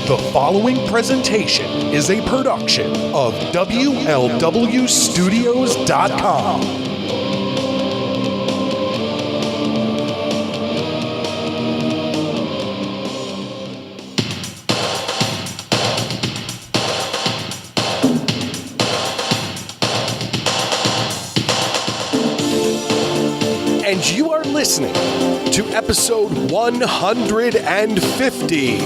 The following presentation is a production of WLWstudios.com. And you are listening to episode 150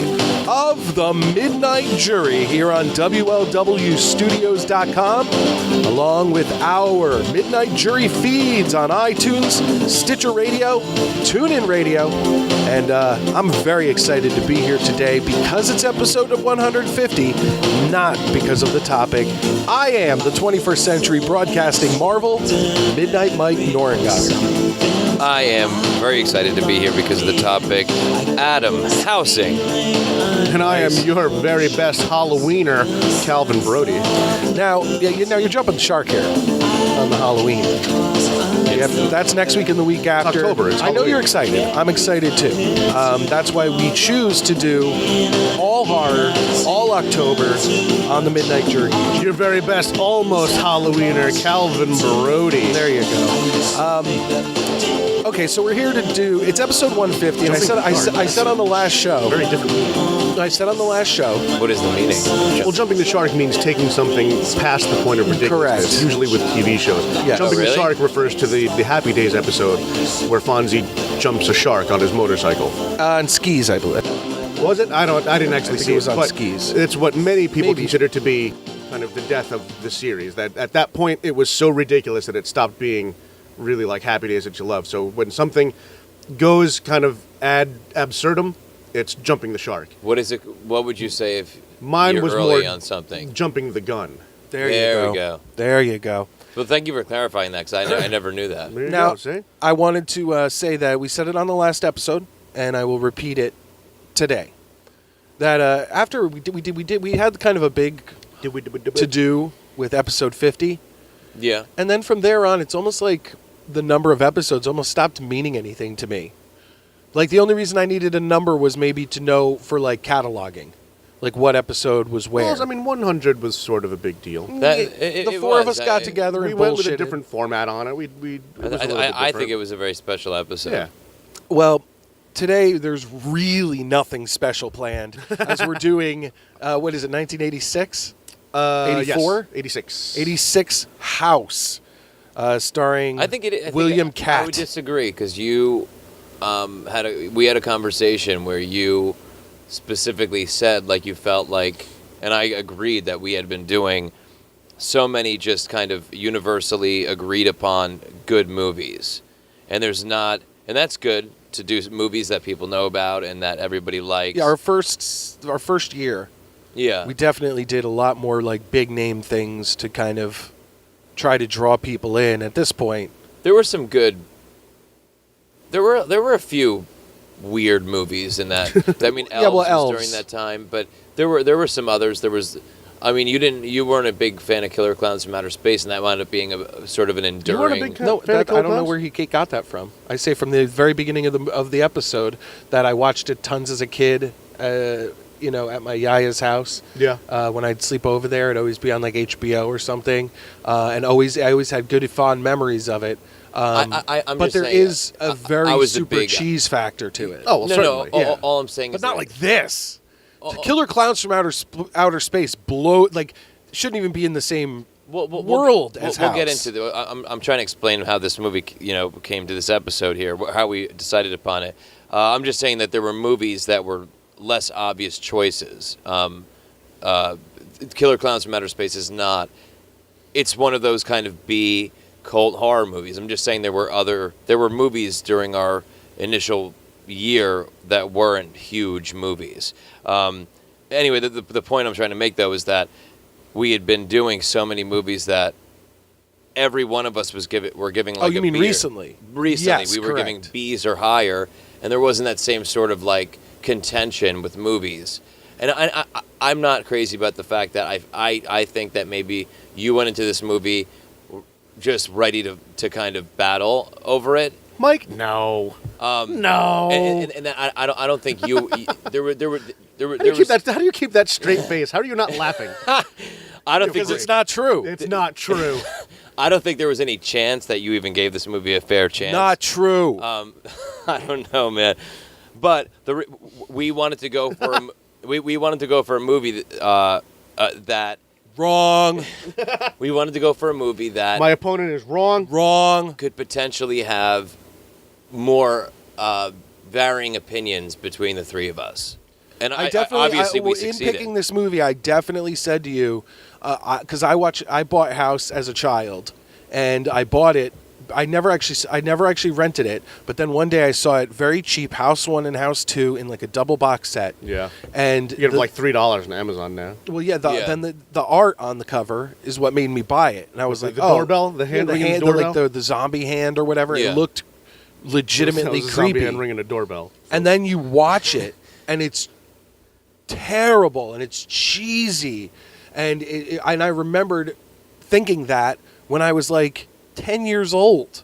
of The Midnight Jury here on WLWstudios.com, along with our Midnight Jury feeds on iTunes, Stitcher Radio, TuneIn Radio, and I'm very excited to be here today because it's episode of 150, not because of the topic. I am the 21st century broadcasting marvel, Midnight Mike Norengager. I am very excited to be here because of the topic, Adam, housing. And I am your very best Halloweener, Calvin Brody. Now you're jumping the shark here on the Halloween. That's next week and the week after. October. It's I know you're excited. I'm excited too. That's why we choose to do all horror, all October on the Midnight Jury. Your very best almost Halloweener, Calvin Brody. There you go. Okay, so we're here to do. It's episode 150, and I said on the last show. Very different meaning. I said on the last show. What is the meaning? Well, jumping the shark means taking something past the point of ridiculousness. Correct. Usually with TV shows. Yeah. Jumping Oh, really? the shark refers to the Happy Days episode where Fonzie jumps a shark on his motorcycle. On skis, I believe. Was it? I didn't actually think see it was on but skis. It's what many people Maybe. consider to be kind of the death of the series. That at that point it was so ridiculous that it stopped being really like Happy Days that you love. So when something goes kind of ad absurdum, it's jumping the shark. What is it? What would you say if Mine you're was early more on something? jumping the gun. There we go. There you go. Well, thank you for clarifying that, because I never knew that. There you Now, go, see? I wanted to say that we said it on the last episode, and I will repeat it today. That after we had kind of a big to do with episode 50, Yeah. and then from there on, it's almost like the number of episodes almost stopped meaning anything to me. Like the only reason I needed a number was maybe to know for like cataloging, like what episode was where. Well, I mean, 100 was sort of a big deal. The four of us got together We and went with bullshitted. a different format on it. It was a little bit I different. think it was a very special episode. Yeah. Well, today there's really nothing special planned as we're doing, what is it, 1986? 84? Yes, 86. 86 House, starring I think William Catt. I would disagree, because you we had a conversation where you specifically said, like, you felt like, and I agreed, that we had been doing so many just kind of universally agreed upon good movies, and there's not, and that's good to do movies that people know about and that everybody likes. Yeah, our first year, Yeah. we definitely did a lot more like big name things to kind of try to draw people in. At this point, There were some good. There were a few weird movies in that. I mean, Elves was Elves. during that time, but there were some others. There was, I mean, you weren't a big fan of Killer Clowns from Outer Space, and that wound up being a sort of an enduring. big fan? no, Fan of I don't know Clowns? where he got that from. I say from the very beginning of the episode that I watched it tons as a kid. At my yaya's house. Yeah. When I'd sleep over there, it'd always be on like HBO or something, and I always had good fond memories of it. I'm but just there saying, is a I very was a super big- cheese factor to it. Oh, well, No, certainly. no. All I'm saying but is not that- like this. The Killer Clowns from Outer Space shouldn't even be in the same world as we'll get House. into I'm trying to explain how this movie came to this episode here, how we decided upon it. I'm just saying that there were movies that were less obvious choices. Killer Clowns from Outer Space is not. It's one of those kind of B cult horror movies. I'm just saying there were movies during our initial year that weren't huge movies. Anyway, the point I'm trying to make, though, is that we had been doing so many movies that every one of us were giving like you a mean B recently? Recently, Yes, we were giving correct. Bs or higher, and there wasn't that same sort of like contention with movies. And I'm not crazy about the fact that I think that maybe you went into this movie just ready to kind of battle over it. Mike? No. No. And I don't think you there How do you keep that straight face? How are you not laughing? I don't think Because it's not true. It's not true. I don't think there was any chance that you even gave this movie a fair chance. Not true. I don't know, man. But we wanted to go for we wanted to go for a movie that Wrong. we wanted to go for a movie that My opponent is wrong. Wrong. could potentially have more varying opinions between the three of us. And I definitely, obviously we in succeeded. picking this movie, I definitely said to you, because I bought House as a child, and I bought it. I never actually rented it, but then one day I saw it very cheap, House 1 and House 2 in like a double box set. Yeah. And You get it for like $3 on Amazon now. well, yeah, Yeah. then the art on the cover is what made me buy it, and I was like, the oh, doorbell? The hand yeah, ringing the like doorbell? the zombie hand or whatever. Yeah. It looked legitimately That was a zombie creepy. hand ringing a doorbell. And then you watch it, and it's terrible, and it's cheesy, and and I remembered thinking that when I was like 10 years old,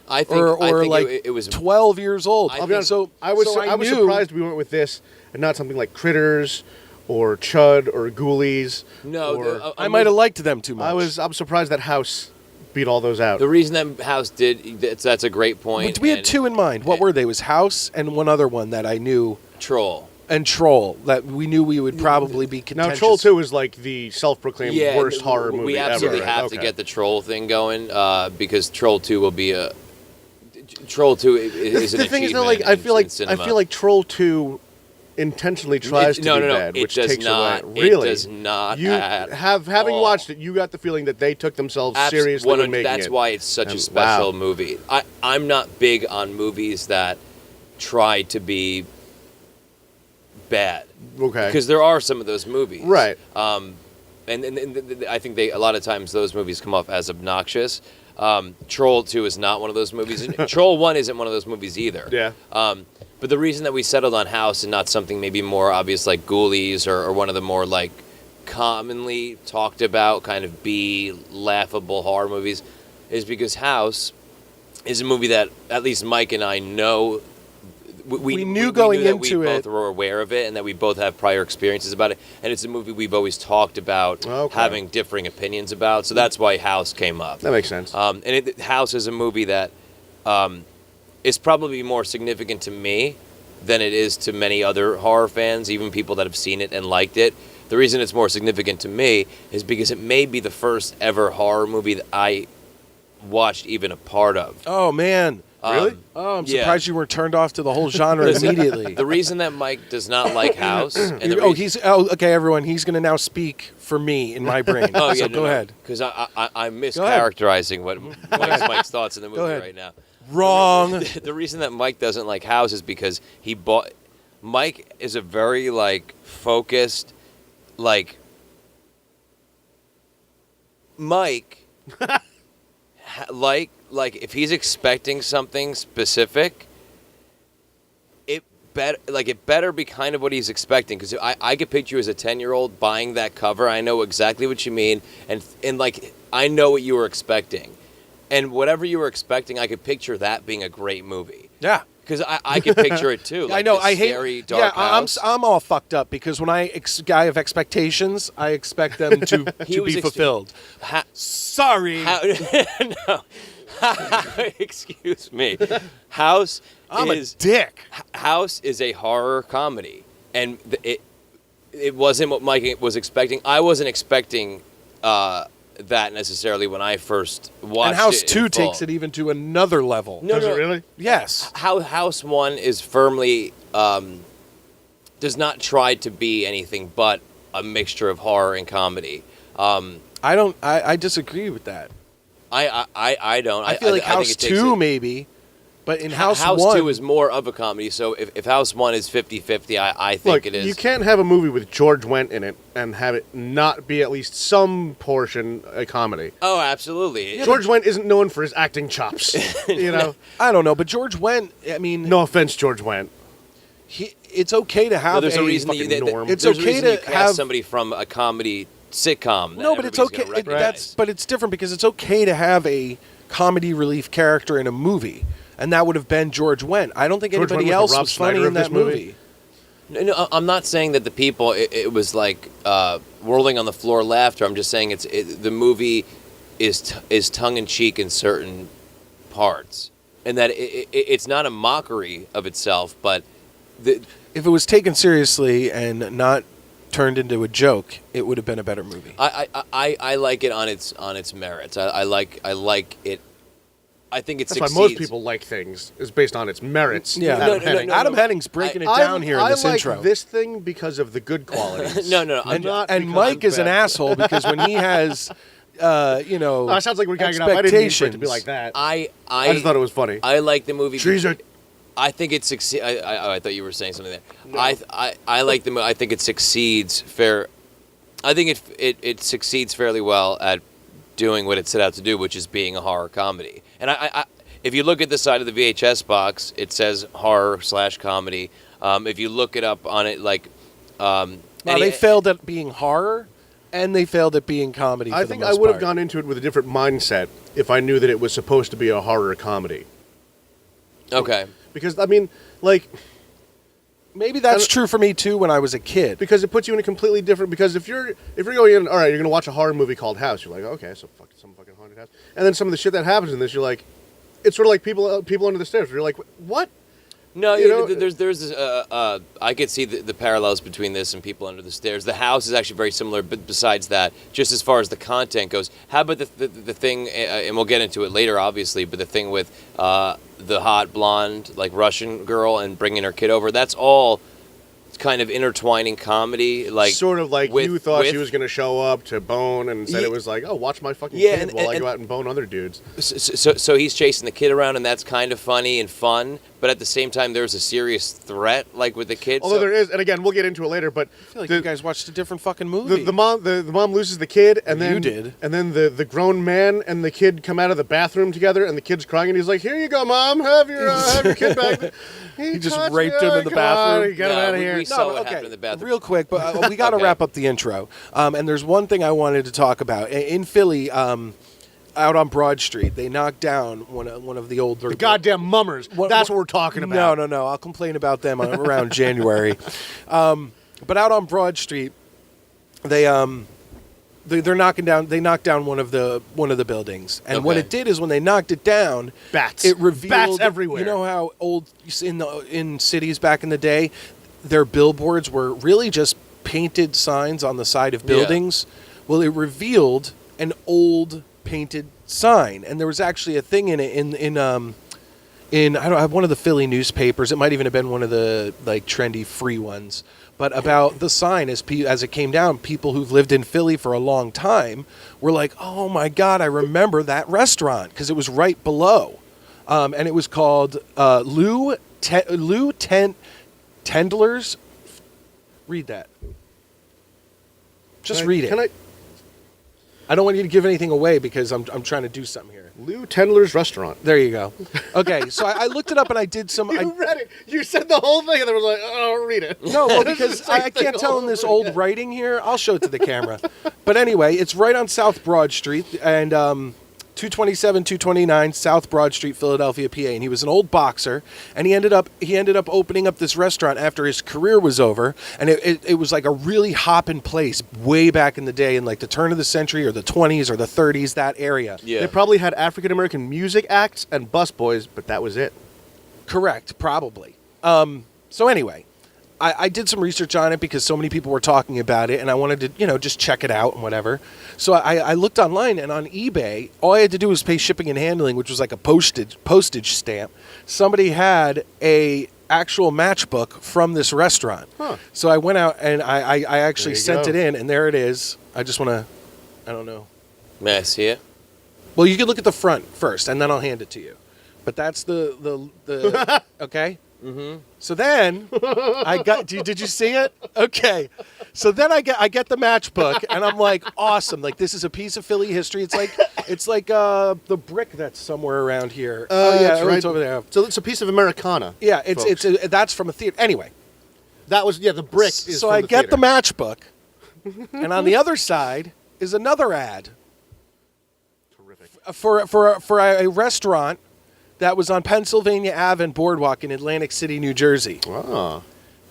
I think like it was 12 years old. I I'll be honest, I was knew- surprised we went with this and not something like Critters or Chud or Ghoulies. no. or, I might have liked them too much. I'm surprised that House beat all those out. The reason that House did that's a great point. But we had and two in mind. What were they? It was House and one other one that I knew, Troll. and Troll, that we knew we would probably be Now, contentious. Troll 2 is like the self-proclaimed Yeah, worst horror movie we absolutely ever. have to get the Troll thing going because Troll 2 will be a Troll 2 is an The thing is, though, achievement like I feel like in cinema. Troll 2 intentionally tries to no, be no, no. bad, It which does takes not. away. It Really, does not You at having all. watched it, you got the feeling that they took themselves Abs- seriously one when of- making That's it. why it's such a And special wow. movie. I'm not big on movies that try to be bad. Okay. Because there are some of those movies. Right. And I think a lot of times those movies come off as obnoxious. Troll 2 is not one of those movies. And Troll 1 isn't one of those movies either. Yeah. But the reason that we settled on House and not something maybe more obvious like Ghoulies or one of the more like commonly talked about kind of B laughable horror movies is because House is a movie that at least Mike and I know We knew going that into we it. both were aware of it and that we both have prior experiences about it, and it's a movie we've always talked about Okay. having differing opinions about, so that's why House came up. That makes sense. House is a movie that is probably more significant to me than it is to many other horror fans, even people that have seen it and liked it. The reason it's more significant to me is because it may be the first ever horror movie that I watched even a part of. Oh man, Really? Oh, I'm yeah. surprised you weren't turned off to the whole genre immediately. The reason that Mike does not like House, and the Okay, everyone. He's going to now speak for me in my brain. so go ahead. Because I'm mischaracterizing what Mike's thoughts in the movie ahead. right now. Wrong. The reason that Mike doesn't like House is because Mike is a very focused, Mike, if he's expecting something specific, it better be kind of what he's expecting. Because I could picture you as a 10-year-old buying that cover. I know exactly what you mean, and I know what you were expecting, and whatever you were expecting, I could picture that being a great movie. Yeah. Because I could picture it too. I know. This I hate. scary, dark house. I'm all fucked up because when I have expectations, I expect them to be fulfilled. Sorry. No. Excuse me. House I'm is a dick. House is a horror comedy, and it wasn't what Mike was expecting. I wasn't expecting that necessarily when I first watched And House it. 2 takes it even to another level. No, Does no, it really? Yes. House 1 is firmly does not try to be anything but a mixture of horror and comedy. I disagree with that. I don't. I feel like I think House it takes 2 it- maybe, but in House 2 1 is more of a comedy. So if House 1 is 50-50, I think Look, it is. you can't have a movie with George Wendt in it and have it not be at least some portion a comedy. Oh, absolutely. George Wendt isn't known for his acting chops. You know? I don't know, but George Wendt, I mean, No offense, George Wendt. it's okay to have No, there's a a reason that fucking norm. It's there's a okay reason you to cast have somebody from a comedy sitcom. No, but it's okay. But it's different because it's okay to have a comedy relief character in a movie, and that would have been George Wendt. I don't think George anybody Wendt was the else Rob was funny Schneider in of that this movie. No, I'm not saying that the people. It was like whirling on the floor laughter. I'm just saying the movie is tongue in cheek in certain parts, and that it's not a mockery of itself, but if it was taken seriously and not turned into a joke, it would have been a better movie. I like it on its merits. I like it. I think it That's succeeds. why most people like things is based on its merits. Yeah, Adam Henning's breaking it down here in this intro. I like this thing because of the good qualities. No. And Mike is an asshole because when he has, No, it sounds like we're gagging up. I didn't mean for it to be like that. I just thought it was funny. I like the movie. Jesus. I think it succeeds. I thought you were saying something there. No. I like the movie. I think it succeeds fair. I think it succeeds fairly well at doing what it set out to do, which is being a horror comedy. And I if you look at the side of the VHS box, it says horror/comedy. If you look it up on it, like, they failed at being horror, and they failed at being comedy. I think I would have gone into it with a different mindset if I knew that it was supposed to be a horror comedy. Okay. Because I mean, like, maybe that's true for me too when I was a kid. Because it puts you in a completely different. Because if you're going in, all right, you're going to watch a horror movie called House. You're like, okay, so some fucking haunted house. And then some of the shit that happens in this, you're like, it's sort of like people under the stairs. You're like, what? No, there's this, I could see the parallels between this and People Under the Stairs. The House is actually very similar, but besides that, just as far as the content goes, how about the thing, and we'll get into it later, obviously, but the thing with the hot blonde, like, Russian girl and bringing her kid over, that's all kind of intertwining comedy, like sort of like you thought she was going to show up to bone, and instead it was like, oh, watch my fucking kid while I go out and bone other dudes. So he's chasing the kid around, and that's kind of funny and fun, but at the same time, there's a serious threat, like with the kid. Although there is, and again, we'll get into it later, but I feel like you guys watched a different fucking movie. The mom loses the kid, and then you did, and then the grown man and the kid come out of the bathroom together, and the kid's crying, and he's like, "Here you go, mom, have your kid back." He just raped him in the bathroom. Get him out of here. We saw what happened in the bathroom. Real quick, but we got to wrap up the intro. And there's one thing I wanted to talk about. In Philly, out on Broad Street, they knocked down one of the older... The goddamn mummers. That's what we're talking about. No. I'll complain about them around January. But out on Broad Street, they're knocking down. They knocked down one of the buildings, and what it did is when they knocked it down, bats. It revealed bats everywhere. You know how old in cities back in the day, their billboards were really just painted signs on the side of buildings. Yeah. Well, it revealed an old painted sign, and there was actually a thing in it in I don't have one of the Philly newspapers. It might even have been one of the like trendy free ones. But about the sign as it came down, people who've lived in Philly for a long time were like, "Oh my God, I remember that restaurant," because it was right below, and it was called Lou Tendler's. Read that. Just read it. I don't want you to give anything away because I'm trying to do something here. Lou Tendler's Restaurant. There you go. Okay, so I looked it up and I did some... You read it. You said the whole thing and I was like, oh, read it. No, well, because I can't tell in this old writing here. I'll show it to the camera. But anyway, it's right on South Broad Street and 227, 229 South Broad Street, Philadelphia, PA. And he was an old boxer, and he ended up opening up this restaurant after his career was over. And it was like a really hopping place way back in the day, in like the turn of the century or the 20s or the 30s, that area. Yeah. They probably had African American music acts and busboys, but that was it. Correct, probably. So anyway, I did some research on it because so many people were talking about it, and I wanted to, just check it out and whatever. So I looked online, and on eBay, all I had to do was pay shipping and handling, which was like a postage stamp. Somebody had a actual matchbook from this restaurant. Huh. So I went out and I actually sent it in, and there it is. I just want to, I don't know. May I see it? Well, you can look at the front first, and then I'll hand it to you. But that's the okay? Mm-hmm. So then I got. Did you see it? Okay. So then I get the matchbook, and I'm like, awesome! Like, this is a piece of Philly history. It's like the brick that's somewhere around here. Oh yeah, right. It's over there. So it's a piece of Americana. Yeah, that's from a theater. Anyway, that was the brick. Is so from I the get theater. the matchbook, and on the other side is another ad. Terrific. For a restaurant that was on Pennsylvania Ave and Boardwalk in Atlantic City, New Jersey. Oh.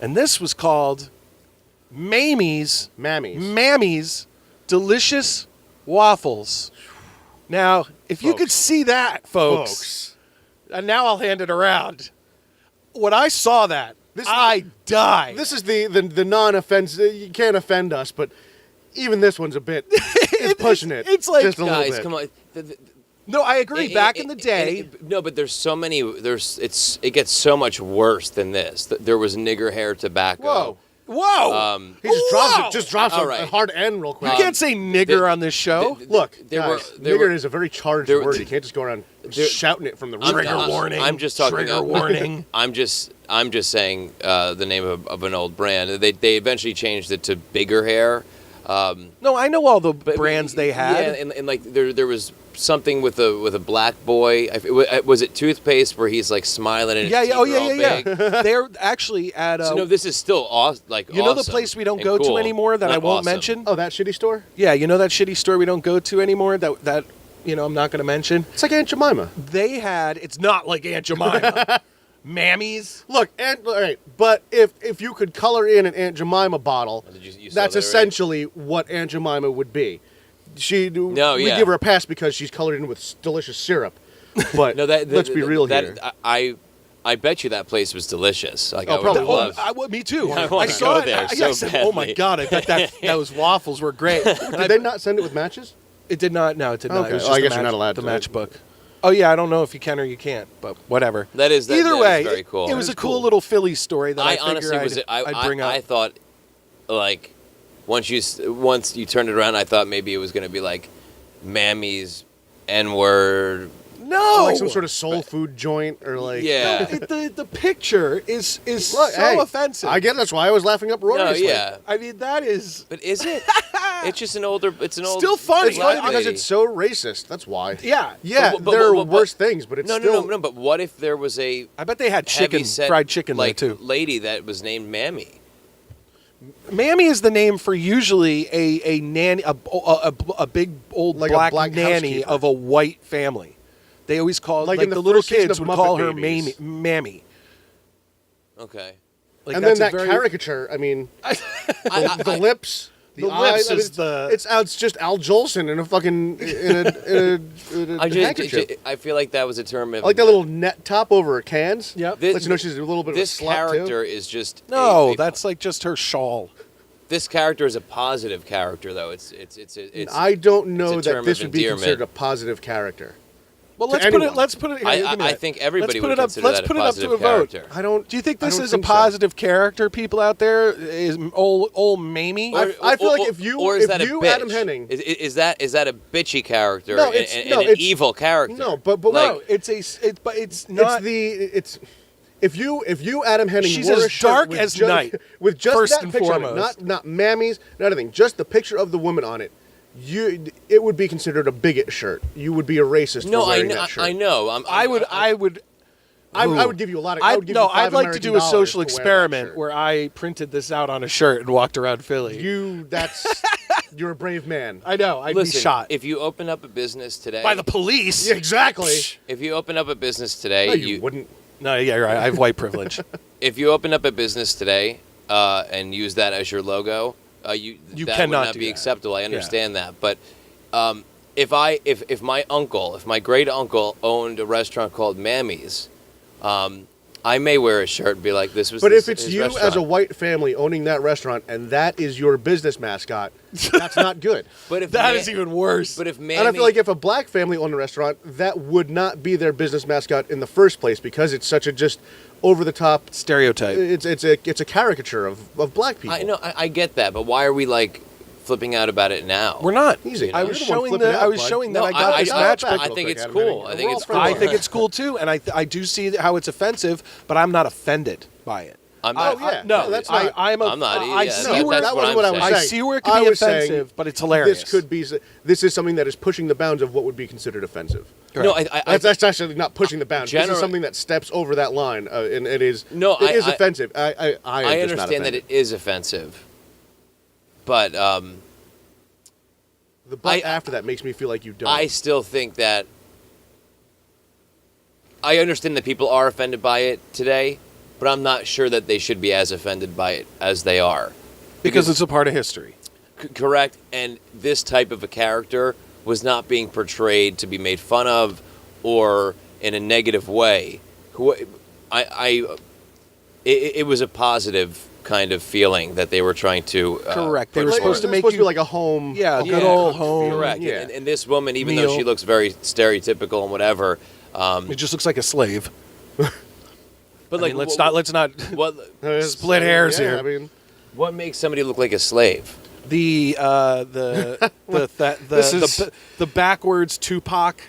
And this was called Mamie's Delicious Waffles. Now, if you could see that, folks, and now I'll hand it around. When I saw that, I died. This is the non-offense. You can't offend us, but even this one's a bit pushing it. It's like, just a little Guys, bit. come on. No, I agree. Back in the day, No, but there's so many. It gets so much worse than this. There was nigger hair tobacco. whoa! He just drops All a right. hard N real quick. You can't say nigger on this show. Look, there guys, were- nigger is a very charged word. You can't just go around there- shouting it from the I'm- roof. Trigger warning. I'm just talking. Trigger warning. I'm just saying the name of an old brand. They eventually changed it to bigger hair. No, I know all the brands they had. Yeah, and like there was something with a black boy. Was it toothpaste where he's like smiling and his teeth are all big? They're actually at So no, this is still awesome. you know the place we don't go to anymore that I won't mention? Oh, that shitty store? Yeah, you know that shitty store we don't go to anymore that I'm not going to mention? It's like Aunt Jemima. They had, it's not like Aunt Jemima. Mammy's. Look, all right, but if you could color in an Aunt Jemima bottle, You saw that's that already? essentially what Aunt Jemima would be. We yeah. give her a pass because she's colored in with delicious syrup. But No, let's be real here. I bet you that place was delicious. Like Oh, I would probably love. Me too. I wanna saw go it. there I so said, oh my badly. God, I bet those waffles were great. Did they not send it with matches? It did not. No, it did not. Okay. It was Oh, just I guess the you're not allowed the to. matchbook. Oh yeah, I don't know if you can or you can't, but whatever. That is Either way. is very cool. It was a cool little Philly story that I honestly figured I'd bring up. I thought like once you turned it around, I thought maybe it was going to be like Mammy's N-word. No, Like some sort of soul food joint or like... Yeah. the picture is Look, so hey, offensive. I get it. That's why I was laughing No, uproariously. yeah. I mean, that is But is it? It's just an older. It's an old. Still funny. It's funny black because lady. it's so racist. That's why. yeah. Yeah, But- there are but- worse things, but it's No, still... no. But what if there was a I bet they had heavy-set, fried chicken like there too. lady that was named Mammy? Mammy is the name for usually a nanny, a big old Like a black, black nanny housekeeper. of a white family. They always call Like like in the the little first season kids of would Muppet call her Babies. Mammy. Okay. Like and then that's a that very- caricature, I mean, the lips... The eyes, lips is the- It's just Al Jolson in a fucking... in a handkerchief. I feel like that was a term. Of, I like that little net top over her cans. Yep. Lets you know she's a little bit of a This slut, character too. is just No, that's like just her shawl. this character is a positive character though. It's I don't know it's a term that this of would be endearment. considered a positive character. Well, To let's put it. anyone. Let's put it. Here, give me I that. think everybody let's put would it up. consider Let's that put a it up to a positive vote. character. I don't. Do you think I this don't is think a so. positive character? People out there is old Mamie. I feel like if you or is if that a you bitch? Adam Henning is that a bitchy character No, and, it's- and no, an it's- evil character? no, but like, No, but it's not. it's if you Adam Henning She's wore as a shirt dark with as just, night, with just first that and picture on it, foremost. not Mammy's, not anything, just the picture of the woman on it. It would be considered a bigot shirt. You would be a racist no, for I wearing know. that shirt. I know. I would. I would give you a lot of. I would give you I'd $5 like to do a American social dollars to wear that experiment shirt. where I printed this out on a shirt and walked around Philly. You're a brave man. I know. I'd Listen, be shot if you open up a business today, by the police. Yeah, exactly. if you open up a business today, No, you wouldn't. No, yeah, you're right. I have white privilege. if you open up a business today and use that as your logo, that would cannot not do be that. acceptable. I understand that, but if my great uncle owned a restaurant called Mammy's, I may wear a shirt and be like, "This was." But his, if it's his you restaurant. as a white family owning that restaurant and that is your business mascot, that's not good. but if That is even worse. But if Mammy, And I feel like if a black family owned a restaurant, that would not be their business mascot in the first place because it's such a just over the top. Stereotype. It's a caricature of black people. I know I get that, but why are we like flipping out about it now? We're not. Easy. I You're was the one showing flipping that. out, I was bud. showing that No, I got this I- matchbook. I think it's Adam cool. Henning. I think We're it's all cool. I think it's cool too, and I do see how it's offensive, but I'm not offended by it. I'm not. Oh, yeah. No, that's not- I'm not either. I Yeah, see that- where that's that what wasn't I'm what I was saying. saying. I see where it could I be was saying offensive, but it's hilarious. This is something that is pushing the bounds of what would be considered offensive. No, That's actually not pushing the bounds. This General- is something that steps over that line, and it is. No, it is I- offensive. I am just not understand that offended. it is offensive, but The but after that makes me feel like you don't. I still think that I understand that people are offended by it today, but I'm not sure that they should be as offended by it as they are. Because it's a part of history. Correct. And this type of a character was not being portrayed to be made fun of or in a negative way. It was a positive kind of feeling that they were trying to correct. They were supposed to make you you like a home. Yeah, a good old home. Correct. Yeah. And this woman, even Meal. though she looks very stereotypical and whatever, It just looks like a slave. but I mean, let's not what split hairs Yeah, here. I mean, what makes somebody look like a slave? the This is- the backwards Tupac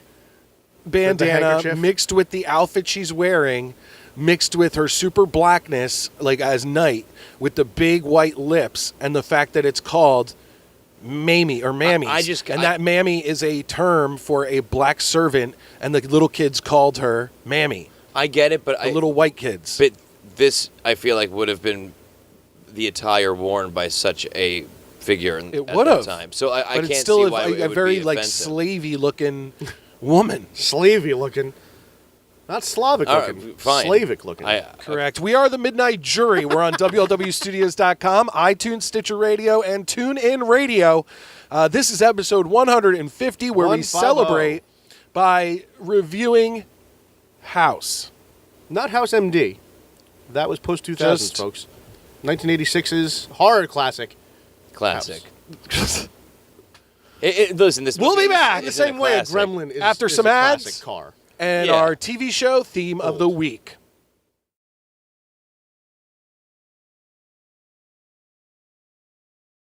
bandana handkerchief? mixed with the outfit she's wearing, mixed with her super blackness, like as night, with the big white lips, and the fact that it's called Mamie or Mammies. That Mammy is a term for a black servant, and the little kids called her Mammy. I get it, but The little white kids. But this, I feel like, would have been the attire worn by such a figure at that time. So I but can't it's still see why it a would very be like offensive. slavey looking woman. slavey looking. Not Slavic All right, looking. fine. Slavic looking. Correct. We are the Midnight Jury. We're on WLWstudios.com, iTunes, Stitcher Radio, and TuneIn Radio. This is episode 150, where we 150. celebrate by reviewing House. Not House MD. That was post 2000s, Just- folks. 1986's horror classic. Classic. Listen, this We'll movie be back. In the isn't same way a classic. Gremlin is, After is some a ads. classic car. And Yeah. our TV show theme of the week.